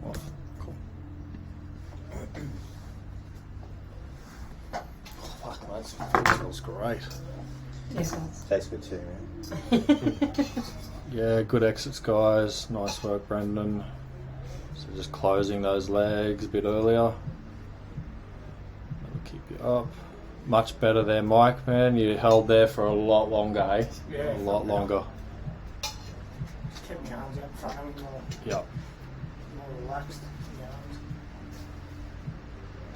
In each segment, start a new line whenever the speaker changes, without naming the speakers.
off. Cool. Oh, fuck, that smells great.
Yes,
Tastes good too, man.
Yeah, good exits, guys. Nice work, Brendan. So just closing those legs a bit earlier. That'll keep you up. Much better there, Mike, man. You held there for a lot longer, eh?
Yeah,
a lot longer.
Just kept my arms out in front of me,
Yep.
more relaxed. My arms.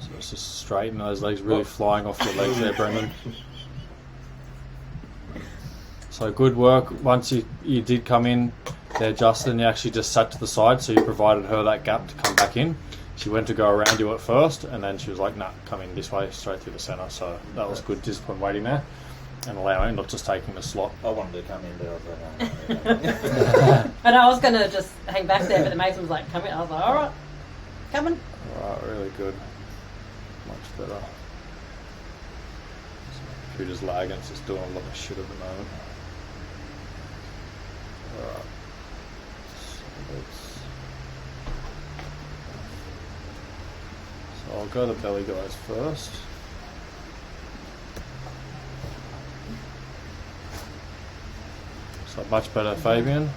So it's just straighten those legs, really flying off your legs there, Brendan. So good work. Once you did come in there, Justin, you actually just sat to the side, so you provided her that gap to come back in. She went to go around you at first, and then she was like, nah, come in this way, straight through the centre. So that was good discipline waiting there and allowing, not just taking the slot.
I wanted to come in, but I was like, no.
And I was going to just hang back there, but the Mason was like, come in. I was like, all right, coming.
Alright, really good. Much better. Computer's lagging, it's just doing a lot of shit at the moment. Alright. So I'll go the belly guys first. So much better, Fabian.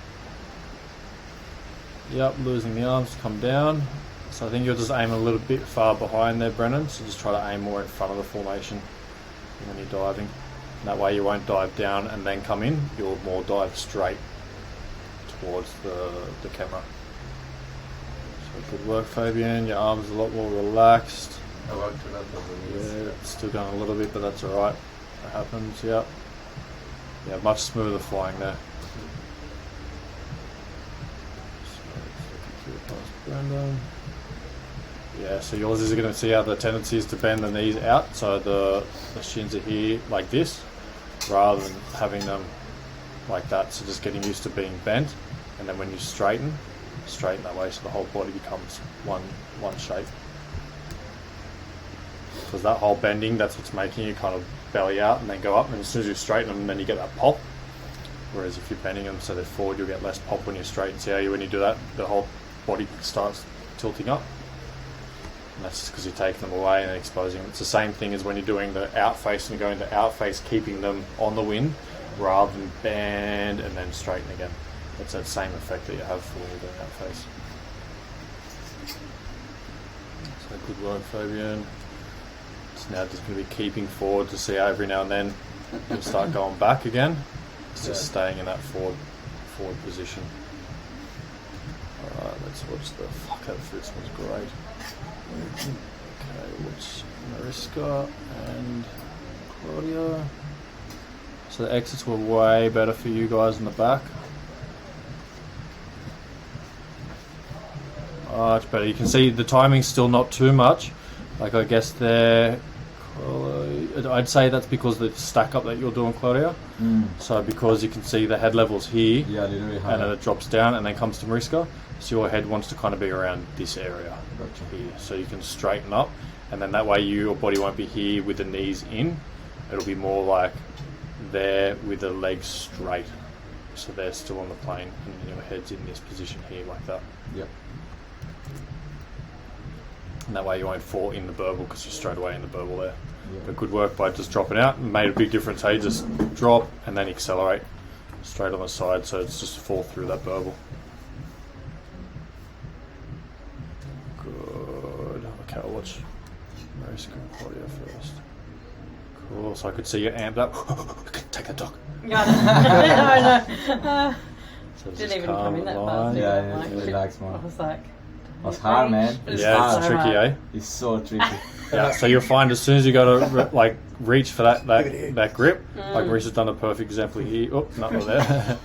Yep, losing the arms to come down. So I think you'll just aim a little bit far behind there, Brennan. So just try to aim more in front of the formation when you're diving. And that way you won't dive down and then come in. You'll more dive straight towards the camera. So good work, Fabian. Your arms are a lot more relaxed.
I worked it up over the
Yeah, it's still going a little bit, but that's alright. That happens, yep. Yeah, much smoother flying there. Brendan. Yeah, so yours is going to see how the tendency is to bend the knees out, so the shins are here like this, rather than having them like that. So just getting used to being bent, and then when you straighten that way, so the whole body becomes one shape. Because that whole bending, that's what's making you kind of belly out and then go up, and as soon as you straighten them, then you get that pop. Whereas if you're bending them so they're forward, you'll get less pop when you straighten. See how when you do that, the whole body starts tilting up. And that's just because you're taking them away and exposing them. It's the same thing as when you're doing the out face and going to out face, keeping them on the wind rather than bend and then straighten again. It's that same effect that you have for when you're doing out face. So good work, Fabian. It's now just going to be keeping forward to see how every now and then you'll start going back again. It's just staying in that forward position. Alright, let's watch the fuck out of this. One's great. Okay, watch Mariska and Claudia. So the exits were way better for you guys in the back. Much better. You can see the timing's still not too much. Like I guess there, I'd say that's because the stack up that you're doing, Claudia. So because you can see the head level's here,
Yeah, literally high.
and then it drops down and then comes to Mariska. So your head wants to kind of be around this area here, so you can straighten up, and then that way your body won't be here with the knees in. It'll be more like there with the legs straight, so they're still on the plane, and your head's in this position here like that.
Yep.
And that way you won't fall in the burble because you're straight away in the burble there.
Yep.
But good work by just dropping out. It made a big difference. Hey, just drop and then accelerate straight on the side, so it's just fall through that burble. Good. Okay, I'll watch Mariska and Claudia first. Cool. So I could see you amped up. Take that dog.
No.
So
Didn't
just
even
calm
come in that
the
fast.
line.
Yeah,
Like,
it really likes more.
I was like,
It's hard, man.
It's
Yeah, it's
so
tricky,
hard.
eh?
It's so tricky.
Yeah, so you'll find as soon as you go to like reach for that grip, like Marissa's done a perfect example here. Oh, not there.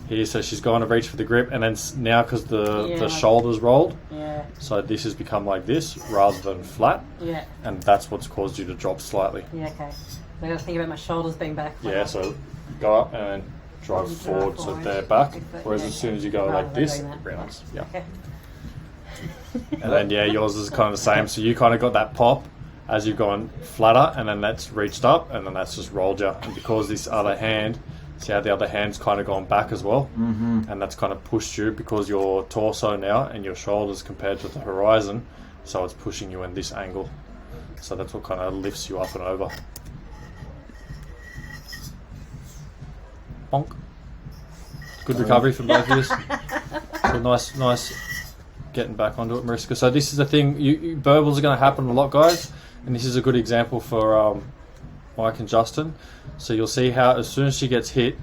Here, so she's gone to reach for the grip, and then now because the shoulders rolled,
Yeah,
so this has become like this rather than flat,
yeah,
and that's what's caused you to drop slightly.
yeah, okay. So I got to think about my shoulders being back.
Yeah, so go up and then drive forward so they're back, whereas as soon as you go like this, it rounds. Yeah.
Okay.
And then yours is kind of the same. So you kind of got that pop as you've gone flatter, and then that's reached up, and then that's just rolled you. And because this other hand See how the other hand's kind of gone back as well?
Mm-hmm.
And that's kind of pushed you because your torso now and your shoulders compared to the horizon, so it's pushing you in this angle. So that's what kind of lifts you up and over. Bonk. Good recovery from both of you. So nice getting back onto it, Mariska. So this is the thing, burbles are going to happen a lot, guys, and this is a good example for Mike and Justin. So you'll see how as soon as she gets hit,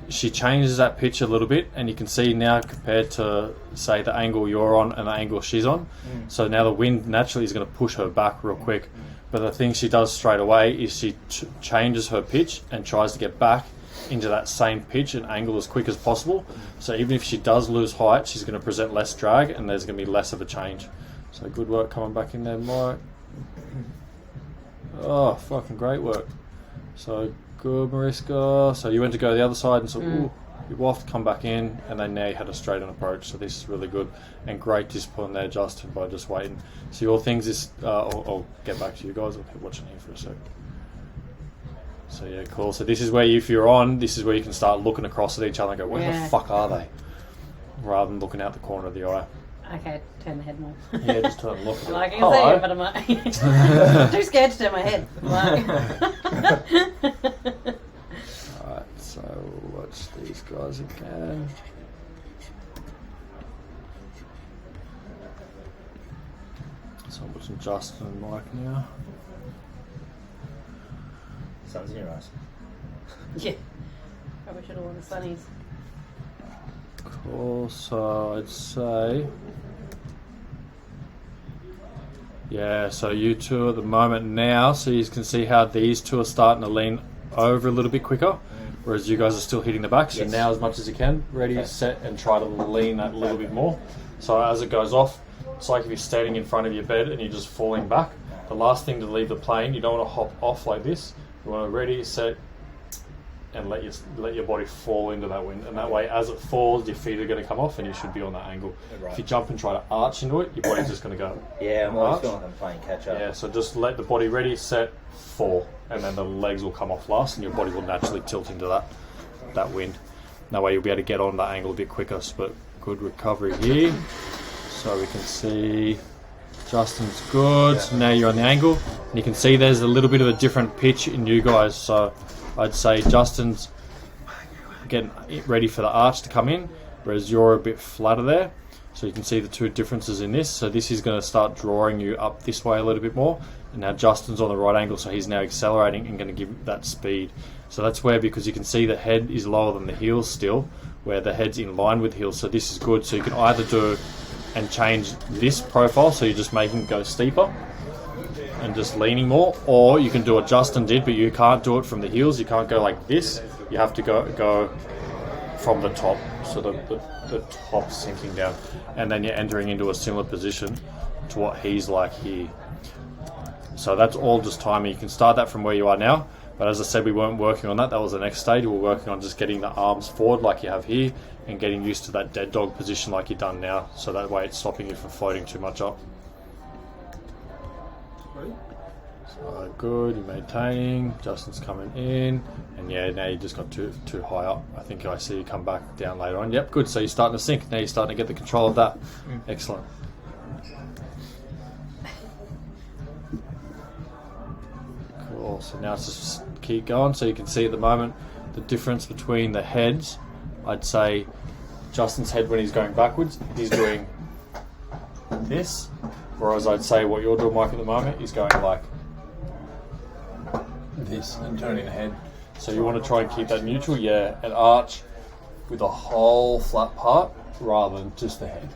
she changes that pitch a little bit, and you can see now compared to, say, the angle you're on and the angle she's on. So now the wind naturally is going to push her back real quick. But the thing she does straight away is she changes her pitch and tries to get back into that same pitch and angle as quick as possible. So even if she does lose height, she's going to present less drag and there's going to be less of a change. So good work coming back in there, Mike. Oh, fucking great work. So good, Mariska. So you went to go the other side and so ooh, you waft, come back in, and then now you had a straight on approach. So this is really good and great discipline there, Justin, by just waiting. So your things is, I'll get back to you guys. I'll keep watching here for a sec. So yeah, cool. So this is where, if you're on, this is where you can start looking across at each other and go, where the fuck are they? Rather than looking out the corner of the eye.
Okay, turn the head more.
Yeah, just turn and look at it.
Like, I can see it, but I'm like, too scared to turn my head. Like.
Alright, so we'll watch these guys again. So I'm watching Justin and Mike now.
Sun's in your eyes.
Yeah. Probably should have worn the sunnies.
Cool, so I'd say... Yeah, so you two at the moment now, so you can see how these two are starting to lean over a little bit quicker, whereas you guys are still hitting the back. So now as much as you can, ready, set, and try to lean that a little bit more. So as it goes off, it's like if you're standing in front of your bed and you're just falling back. The last thing to leave the plane, you don't want to hop off like this. You want to ready, set, and let your body fall into that wind. And that way, as it falls, your feet are going to come off and you should be on that angle.
Right.
If you jump and try to arch into it, your body's just going to go.
Yeah, I'm always
arch.
feeling them playing catch up.
Yeah, so just let the body ready, set, fall. And then the legs will come off last and your body will naturally tilt into that wind. That way you'll be able to get on that angle a bit quicker. But good recovery here. So we can see Justin's good. Yeah. So now you're on the angle. And you can see there's a little bit of a different pitch in you guys. So I'd say Justin's getting ready for the arch to come in, whereas you're a bit flatter there. So you can see the two differences in this. So this is going to start drawing you up this way a little bit more. And now Justin's on the right angle, so he's now accelerating and going to give that speed. So that's where, because you can see the head is lower than the heels still, where the head's in line with heels. So this is good. So you can either do and change this profile, so you're just making it go steeper and just leaning more, or you can do what Justin did, but you can't do it from the heels. You can't go like this. You have to go from the top, so the top sinking down, and then you're entering into a similar position to what he's like here. So that's all just timing. You can start that from where you are now, but as I said, we weren't working on that. That was the next stage. We were working on just getting the arms forward like you have here and getting used to that dead dog position like you've done now, so that way it's stopping you from floating too much up. So good, you're maintaining, Justin's coming in, and yeah, now you just got too high up. I think I see you come back down later on. Yep, good, so you're starting to sink. Now you're starting to get the control of that. Excellent. Cool, so now it's just keep going. So you can see at the moment the difference between the heads. I'd say Justin's head, when he's going backwards, he's doing this, whereas I'd say what you're doing, Mike, at the moment is going like this and turning the head. So you want to try and keep that neutral, yeah, and arch with a whole flat part rather than just the head.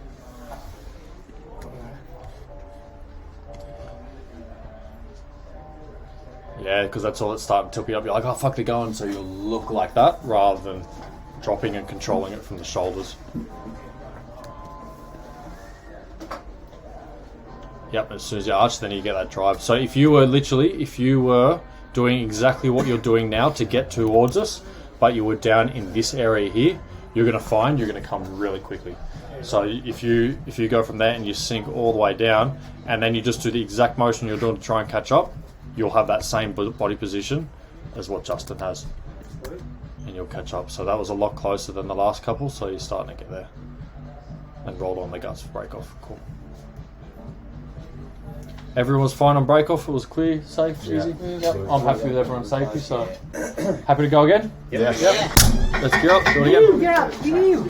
Yeah, because that's all that's starting to tilt you up. You're like, oh fuck, they're going, so you'll look like that rather than dropping and controlling it from the shoulders. Yep, as soon as you arch, then you get that drive. So if you were doing exactly what you're doing now to get towards us, but you were down in this area here, you're going to find you're going to come really quickly. So if you go from there and you sink all the way down, and then you just do the exact motion you're doing to try and catch up, you'll have that same body position as what Justin has. And and you'll catch up. So that was a lot closer than the last couple, so you're starting to get there. And rolled on the guts for break off. Cool. Everyone was fine on break off. It was clear, safe, easy. Yep. I'm happy with everyone's safety, so happy to go again.
Yeah.
Let's get up. Do it again.
Get up.